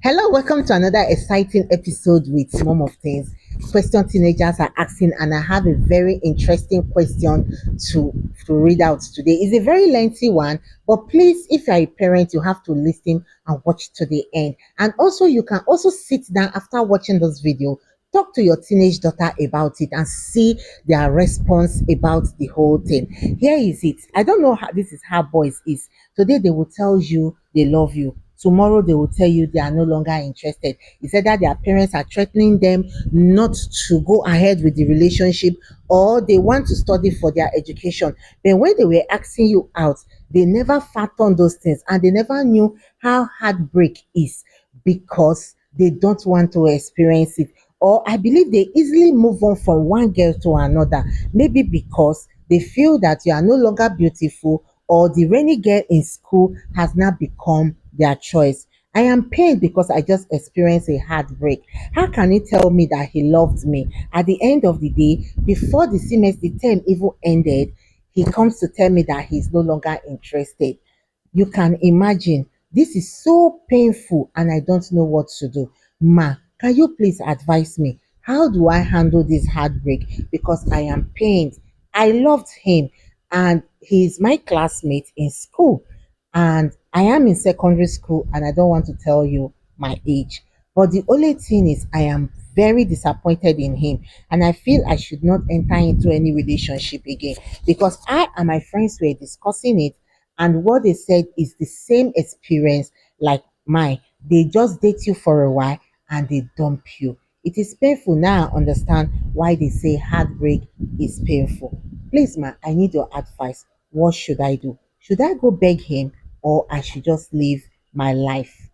Hello, welcome to another exciting episode with Mom of Things. Question teenagers are asking, and I have a very interesting question to, to read out today. It's a very lengthy one, but please, if you're a parent, you have to listen and watch to the end. And also, you can also sit down after watching this video, talk to your teenage daughter about it, and see their response about the whole thing. Here is it. I don't know how this is how boys is. Today they will tell you they love you. Tomorrow they will tell you they are no longer interested. It's either their parents are threatening them not to go ahead with the relationship, or they want to study for their education. But when they were asking you out, they never fathomed those things and they never knew how heartbreak is because they don't want to experience it. Or I believe they easily move on from one girl to another, maybe because they feel that you are no longer beautiful, or the rainy girl in school has now become their choice. I am pained because I just experienced a heartbreak. How can he tell me that he loved me? At the end of the day, before the semester, the term even ended, he comes to tell me that he's no longer interested. You can imagine. This is so painful and I don't know what to do. Ma, can you please advise me? How do I handle this heartbreak? Because I am pained. I loved him and he's my classmate in school. And I am in secondary school and I don't want to tell you my age. But the only thing is, I am very disappointed in him and I feel I should not enter into any relationship again because I and my friends were discussing it, and what they said is the same experience like mine. They just date you for a while and they dump you. It is painful. Now I understand why they say heartbreak is painful. Please, ma, I need your advice. What should I do? Should I go beg him or I should just live my life?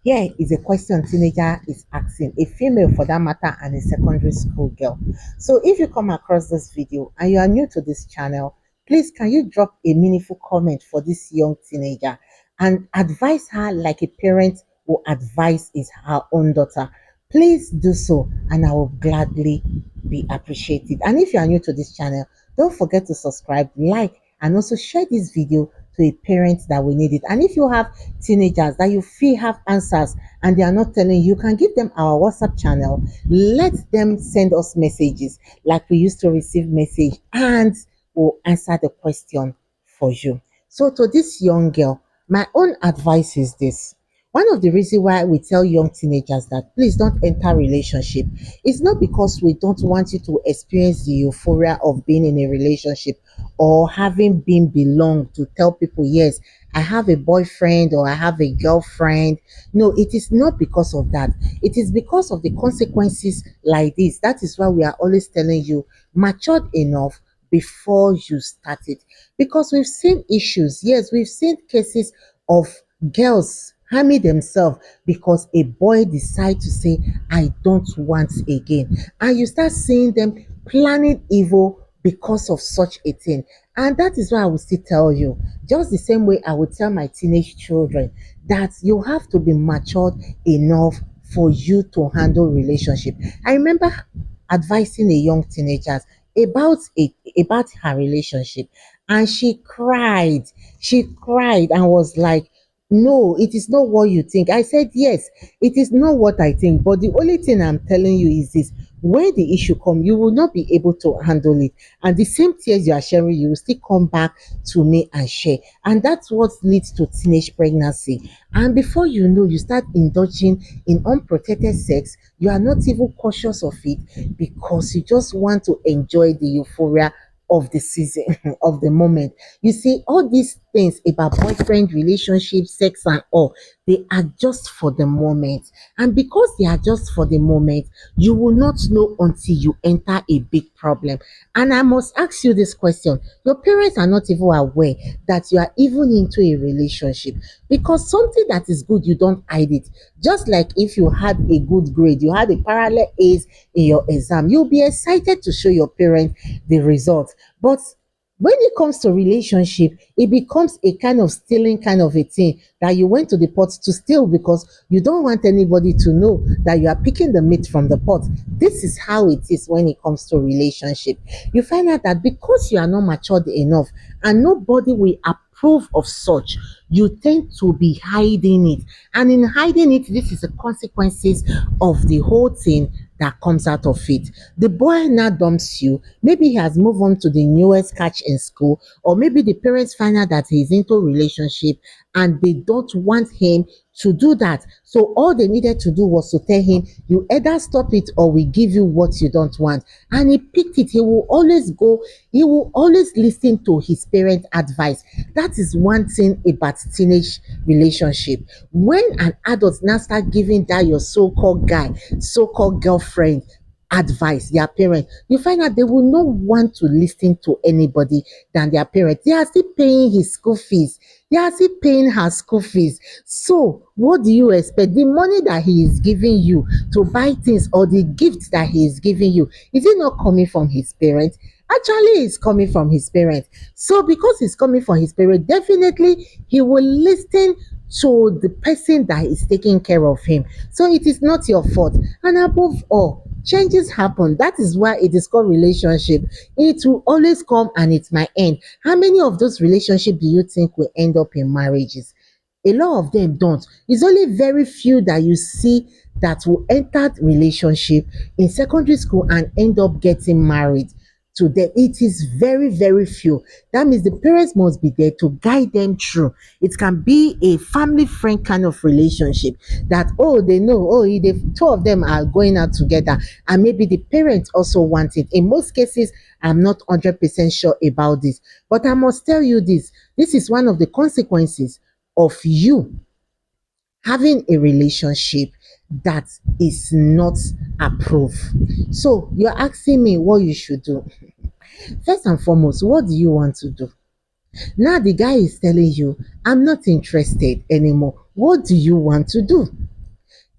Here is a question teenager is asking, a female for that matter and a secondary school girl. So if you come across this video and you are new to this channel, please can you drop a meaningful comment for this young teenager and advise her like a parent will advise is her own daughter. Please do so and I will gladly be appreciated. And if you are new to this channel, don't forget to subscribe, like, and also share this video to a parent that will need it. And if you have teenagers that you feel have answers and they are not telling you, can give them our WhatsApp channel. Let them send us messages like we used to receive message, and we'll answer the question for you. So to this young girl, my own advice is this. One of the reasons why we tell young teenagers that please don't enter relationship is not because we don't want you to experience the euphoria of being in a relationship or having been belong to tell people, yes, I have a boyfriend or I have a girlfriend. No, it is not because of that. It is because of the consequences like this. That is why we are always telling you, matured enough before you start it. Because we've seen issues. Yes, we've seen cases of girls harming themselves because a boy decide to say, I don't want again. And you start seeing them planning evil because of such a thing. And that is why I will still tell you, just the same way I would tell my teenage children, that you have to be matured enough for you to handle relationship. I remember advising a young teenager about about her relationship, and she cried and was like, no, it is not what you think. I said, yes, it is not what I think, but the only thing I'm telling you is this: when the issue come, you will not be able to handle it, and the same tears you are sharing, you will still come back to me and share. And that's what leads to teenage pregnancy. And before you know, you start indulging in unprotected sex. You are not even cautious of it because you just want to enjoy the euphoria of the season, of the moment. You see, all these things about boyfriend, relationship, sex, and all, they are just for the moment. And because they are just for the moment, you will not know until you enter a big problem. And I must ask you this question: your parents are not even aware that you are even into a relationship, because something that is good, you don't hide it. Just like if you had a good grade, you had a parallel A's in your exam, you'll be excited to show your parents the result. But when it comes to relationship, it becomes a kind of stealing kind of a thing, that you went to the pot to steal because you don't want anybody to know that you are picking the meat from the pot. This is how it is when it comes to relationship. You find out that because you are not matured enough and nobody will approve of such, you tend to be hiding it. And in hiding it, this is the consequences of the whole thing that comes out of it. The boy now dumps you. Maybe he has moved on to the newest catch in school, or maybe the parents find out that he's into a relationship and they don't want him to do that. So all they needed to do was to tell him, you either stop it or we give you what you don't want. And he picked it. He will always listen to his parent advice. That is one thing about teenage relationship. When an adult now start giving that your so-called guy, so-called girlfriend advice, their parents, you find out they will not want to listen to anybody than their parents. They are still paying his school fees. They are still paying her school fees. So what do you expect? The money that he is giving you to buy things, or the gifts that he is giving you, is it not coming from his parents? Actually, it's coming from his parents. So because it's coming from his parents, definitely he will listen to the person that is taking care of him. So it is not your fault. And above all, changes happen. That is why it is called relationship. It will always come and it might end. How many of those relationships do you think will end up in marriages? A lot of them don't. It's only very few that you see that will enter relationship in secondary school and end up getting married to them. It is very, very few. That means the parents must be there to guide them through. It can be a family friend kind of relationship that, oh, they know, oh, the two of them are going out together, and maybe the parents also want it. In most cases, I'm not 100% sure about this, but I must tell you this. This is one of the consequences of you having a relationship that is not approved. So you're asking me what you should do. First and foremost, what do you want to do? Now the guy is telling you, I'm not interested anymore. What do you want to do?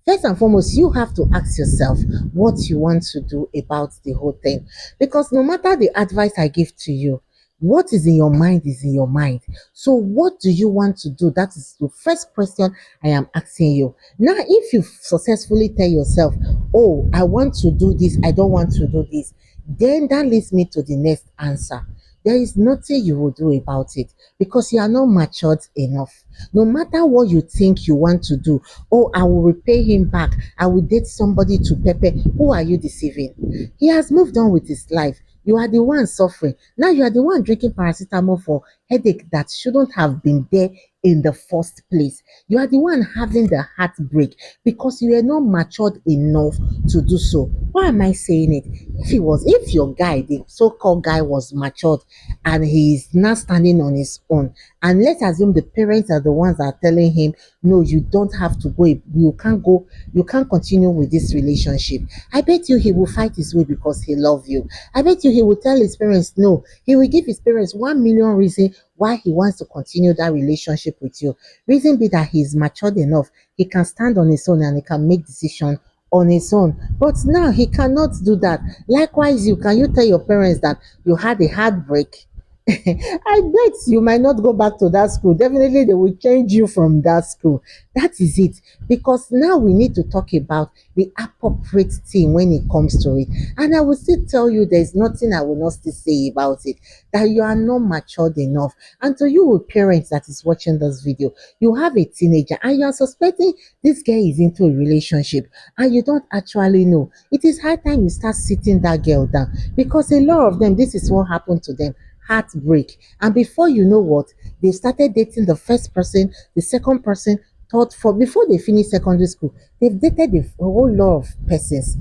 First and foremost, you have to ask yourself what you want to do about the whole thing. Because no matter the advice I give to you, what is in your mind is in your mind. So, what do you want to do? That is the first question I am asking you. Now, if you successfully tell yourself, oh, I want to do this, I don't want to do this, then that leads me to the next answer. There is nothing you will do about it because you are not matured enough. No matter what you think you want to do, oh, I will repay him back, I will date somebody to pepper. Who are you deceiving? He has moved on with his life. You are the one suffering. Now you are the one drinking paracetamol for headache that shouldn't have been there in the first place. You are the one having the heartbreak because you are not matured enough to do so. Why am I saying it? If your guy, the so-called guy, was matured and he is now standing on his own, and let's assume the parents are the ones that are telling him, no, you don't have to go, you can't go, you can't continue with this relationship. I bet you he will fight his way because he loves you. I bet you he will tell his parents no. He will give his parents 1 million reasons why he wants to continue that relationship with you. Reason be that he's matured enough, he can stand on his own and he can make decisions on his own. But now he cannot do that. Likewise, can you tell your parents that you had a heartbreak? I bet you might not go back to that school. Definitely, they will change you from that school. That is it. Because now we need to talk about the appropriate thing when it comes to it. And I will still tell you there's nothing I will not still say about it. That you are not matured enough. And to you parents that is watching this video, you have a teenager and you are suspecting this girl is into a relationship and you don't actually know. It is high time you start sitting that girl down because a lot of them, this is what happened to them. Heartbreak. And before you know what, they started dating the first person, the second person, third, fourth. Before they finish secondary school, they've dated a whole lot of persons,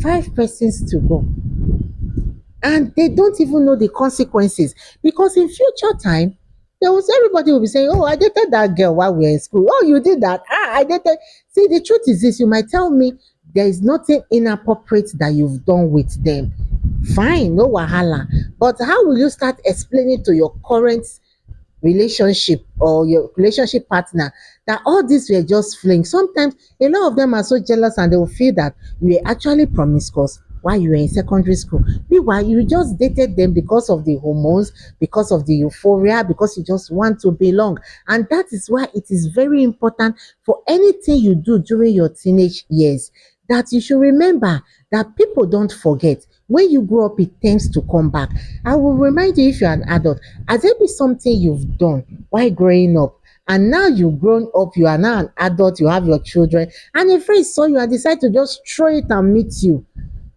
5 persons to go. And they don't even know the consequences because in future time, everybody will be saying, oh, I dated that girl while we were in school. Oh, you did that. Ah, I dated. See, the truth is this, you might tell me there is nothing inappropriate that you've done with them. Fine, no wahala. But how will you start explaining to your current relationship or your relationship partner that all these were just fling? Sometimes a lot of them are so jealous and they will feel that you were actually promiscuous while you were in secondary school. Meanwhile, you just dated them because of the hormones, because of the euphoria, because you just want to belong. And that is why it is very important for anything you do during your teenage years that you should remember that people don't forget. When you grow up, it tends to come back. I will remind you, if you're an adult, has there been something you've done while growing up? And now you've grown up, you are now an adult, you have your children, and a friend saw you and decide to just throw it and meet you.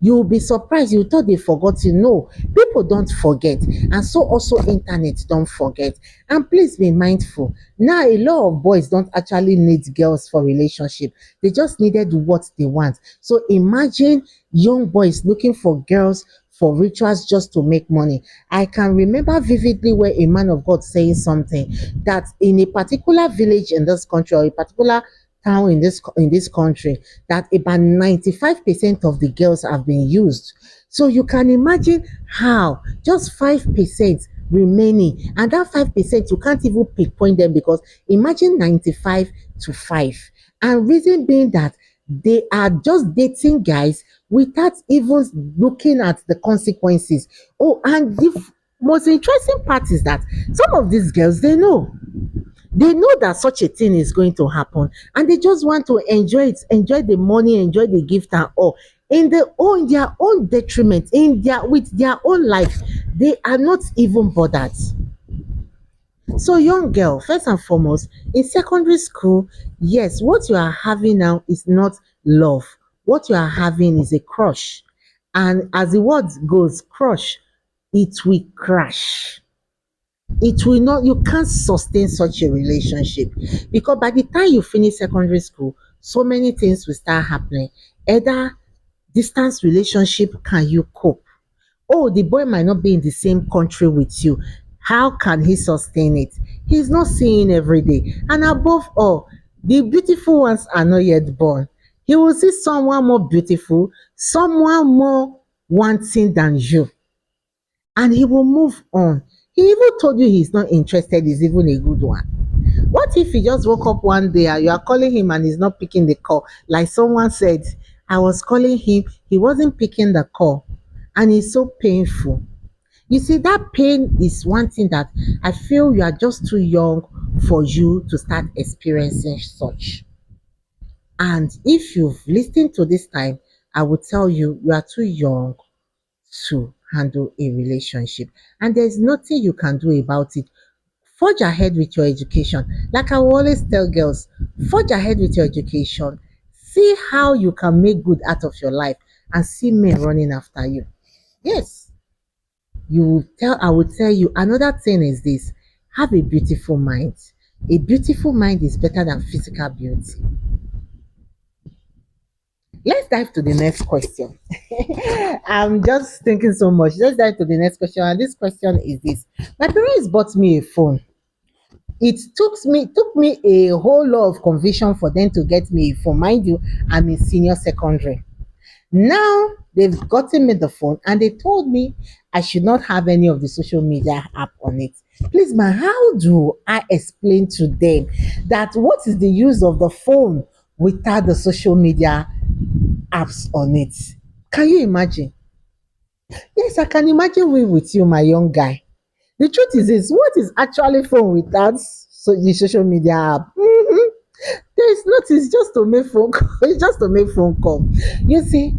You will be surprised. You thought they forgot you. No, people don't forget. And so also internet don't forget. And please be mindful. Now a lot of boys don't actually need girls for relationship. They just needed what they want. So imagine young boys looking for girls for rituals just to make money. I can remember vividly where a man of God saying something that in a particular village in this country, or a particular town in this country, that about 95% of the girls have been used. So you can imagine how just 5% remaining, and that 5% you can't even pinpoint them, because imagine 95 to 5. And reason being that they are just dating guys without even looking at the consequences. Oh, and the most interesting part is that some of these girls, they know that such a thing is going to happen, and they just want to enjoy it, enjoy the money, enjoy the gift and all, in their own detriment, in their with their own life. They are not even bothered. So young girl, first and foremost, in secondary school, yes, what you are having now is not love. What you are having is a crush. And as the word goes, crush, it will crash. It will not, you can't sustain such a relationship, because by the time you finish secondary school, so many things will start happening. Either distance relationship, can you cope? Oh, the boy might not be in the same country with you. How can he sustain it? He's not seeing every day. And above all, the beautiful ones are not yet born. He will see someone more beautiful, someone more wanting than you, and he will move on. He even told you he's not interested, is even a good one. What if he just woke up one day and you are calling him and he's not picking the call? Like someone said, I was calling him, he wasn't picking the call, and it's so painful. You see, that pain is one thing that I feel you are just too young for you to start experiencing such. And if you've listened to this time, I will tell you, you are too young to handle a relationship, and there's nothing you can do about it. Forge ahead with your education. Like I will always tell girls, forge ahead with your education. See how you can make good out of your life, and see men running after you. Yes, you will tell I will tell you another thing is this: have a beautiful mind. A beautiful mind is better than physical beauty. Let's dive to the next question. I'm just thinking so much. Let's dive to the next question. And this question is this: my parents bought me a phone. It took me a whole lot of conviction for them to get me a phone. Mind you, I'm in senior secondary. Now they've gotten me the phone and they told me I should not have any of the social media app on it. Please, ma, how do I explain to them that what is the use of the phone without the social media apps on it? Can you imagine? Yes, I can imagine we with you, my young guy. The truth is this: what is actually phone without the social media app? There is not, it's just to make phone call. It's just to make phone call. You see,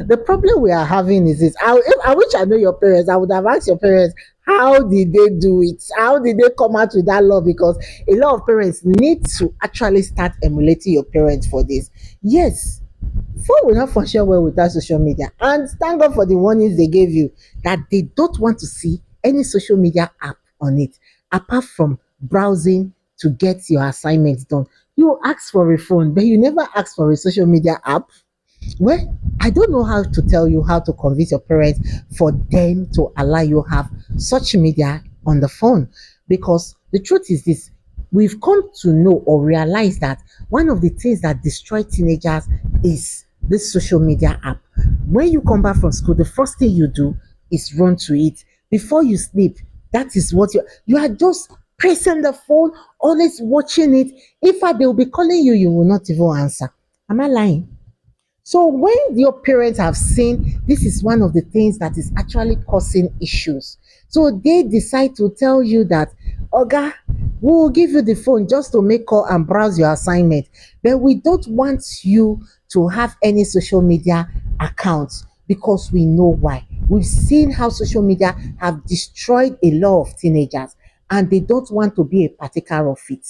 the problem we are having is this. I wish I know your parents. I would have asked your parents, how did they do it? How did they come out with that law? Because a lot of parents need to actually start emulating your parents for this. Yes, phone will not function well without social media. And thank God for the warnings they gave you that they don't want to see any social media app on it, apart from browsing to get your assignments done. You ask for a phone, but you never ask for a social media app. Well, I don't know how to tell you how to convince your parents for them to allow you have such media on the phone, because the truth is this: we've come to know or realize that one of the things that destroy teenagers is this social media app. When you come back from school, the first thing you do is run to it before you sleep. That is what you are just pressing the phone, always watching it. In fact, they will be calling you, you will not even answer. Am I lying? So when your parents have seen this is one of the things that is actually causing issues, so they decide to tell you that, Oga, we will give you the phone just to make call and browse your assignment, but we don't want you to have any social media accounts, because we know why. We've seen how social media have destroyed a lot of teenagers and they don't want to be a partaker of it.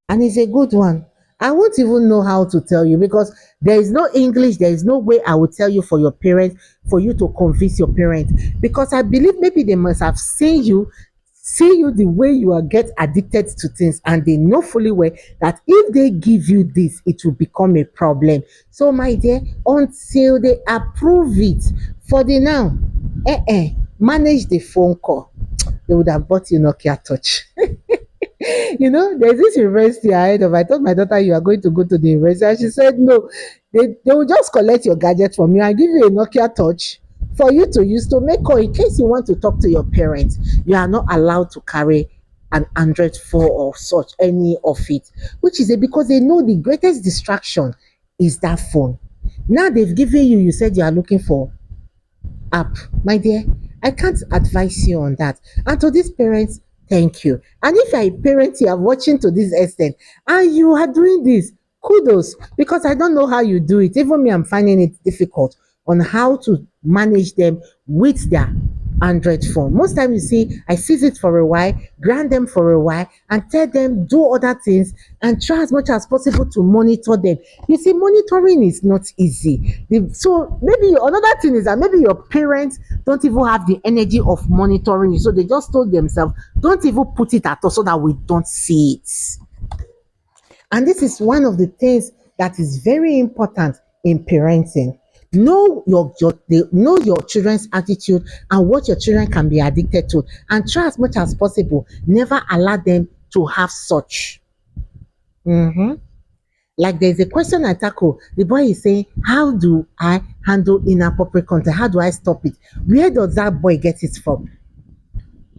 And it's a good one. I won't even know how to tell you because there is no English, there is no way I will tell you for your parents, for you to convince your parents. Because I believe maybe they must have seen you the way you are get addicted to things, and they know fully well that if they give you this, it will become a problem. So, my dear, until they approve it, for the now, manage the phone call. They would have bought you Nokia Touch. There's this university ahead of. I told my daughter you are going to go to the university, and she said no. They will just collect your gadget from you and give you a Nokia Touch for you to use to make call in case you want to talk to your parents. You are not allowed to carry an Android phone or such any of it, which is because they know the greatest distraction is that phone. Now they've given you. You said you are looking for app. My dear, I can't advise you on that. And to these parents, thank you. And if you're a parent, you are watching to this extent and you are doing this, kudos, because I don't know how you do it. Even me, I'm finding it difficult on how to manage them with their Android phone. Most time you see, I seize it for a while, grant them for a while, and tell them do other things and try as much as possible to monitor them. You see, monitoring is not easy. So maybe another thing is that maybe your parents don't even have the energy of monitoring you. So they just told themselves, don't even put it at all so that we don't see it. And this is one of the things that is very important in parenting. Know your children's attitude and what your children can be addicted to, and try as much as possible never allow them to have such. Mhm. Like there's a question I tackle. The boy is saying, how do I handle inappropriate content? How do I stop it? Where does that boy get it from?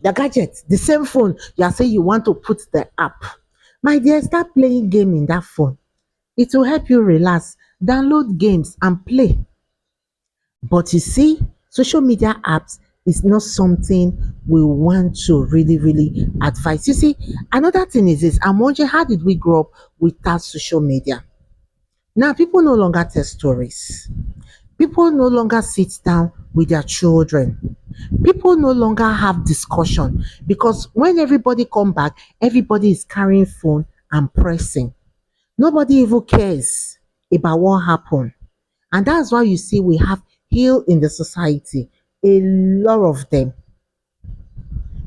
The gadget, the same phone. You are saying you want to put the app. My dear, start playing game in that phone. It will help you relax. Download games and play. But you see, social media apps is not something we want to really, really advise. You see, another thing is this. I'm wondering, how did we grow up without social media? Now, people no longer tell stories. People no longer sit down with their children. People no longer have discussion because when everybody come back, everybody is carrying phone and pressing. Nobody even cares about what happened. And that's why you see we have ill in the society. A lot of them.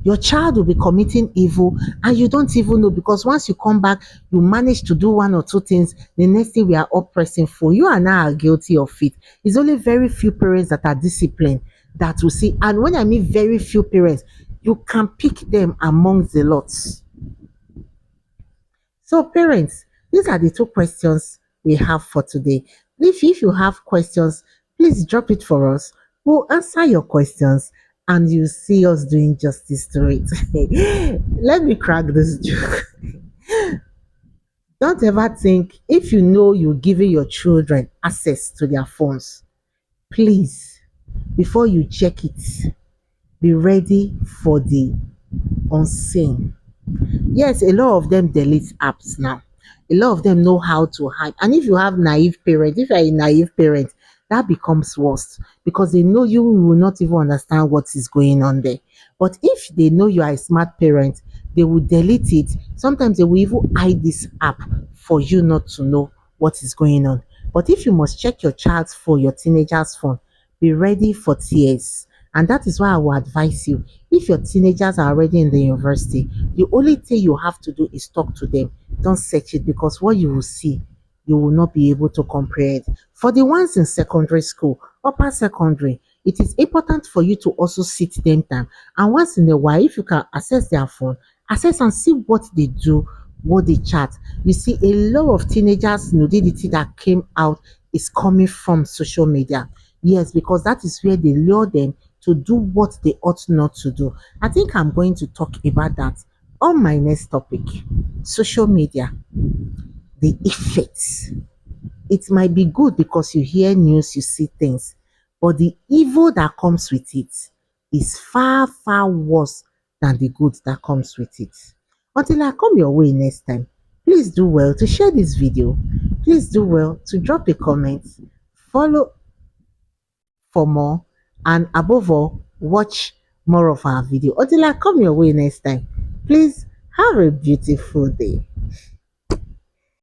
Your child will be committing evil and you don't even know, because once you come back, you manage to do one or two things. The next thing we are all pressing for. You and I are guilty of it. It's only very few parents that are disciplined that will see. And when I mean very few parents, you can pick them amongst the lots. So, parents, these are the two questions we have for today. If you have questions, please drop it for us. We'll answer your questions and you see us doing justice to it. Let me crack this joke. Don't ever think, if you know you're giving your children access to their phones, please, before you check it, be ready for the unseen. Yes, a lot of them delete apps now. A lot of them know how to hide. And if you have naive parents, if you're a naive parent, that becomes worse because they know you will not even understand what is going on there. But if they know you are a smart parent, they will delete it. Sometimes they will even hide this app for you not to know what is going on. But if you must check your child's phone, your teenager's phone, be ready for tears. And that is why I will advise you, if your teenagers are already in the university, the only thing you have to do is talk to them. Don't search it, because what you will see, you will not be able to comprehend. For the ones in secondary school, upper secondary, it is important for you to also sit them down. And once in a while, if you can access their phone, access and see what they do, what they chat. You see, a lot of teenagers' nudity that came out is coming from social media. Yes, because that is where they lure them to do what they ought not to do. I think I'm going to talk about that on my next topic. Social media, the effects. It might be good because you hear news, you see things, but the evil that comes with it is far, far worse than the good that comes with it. Until I come your way next time, please do well to share this video. Please do well to drop a comment, follow for more, and above all, watch more of our video. Until I come your way next time, please have a beautiful day.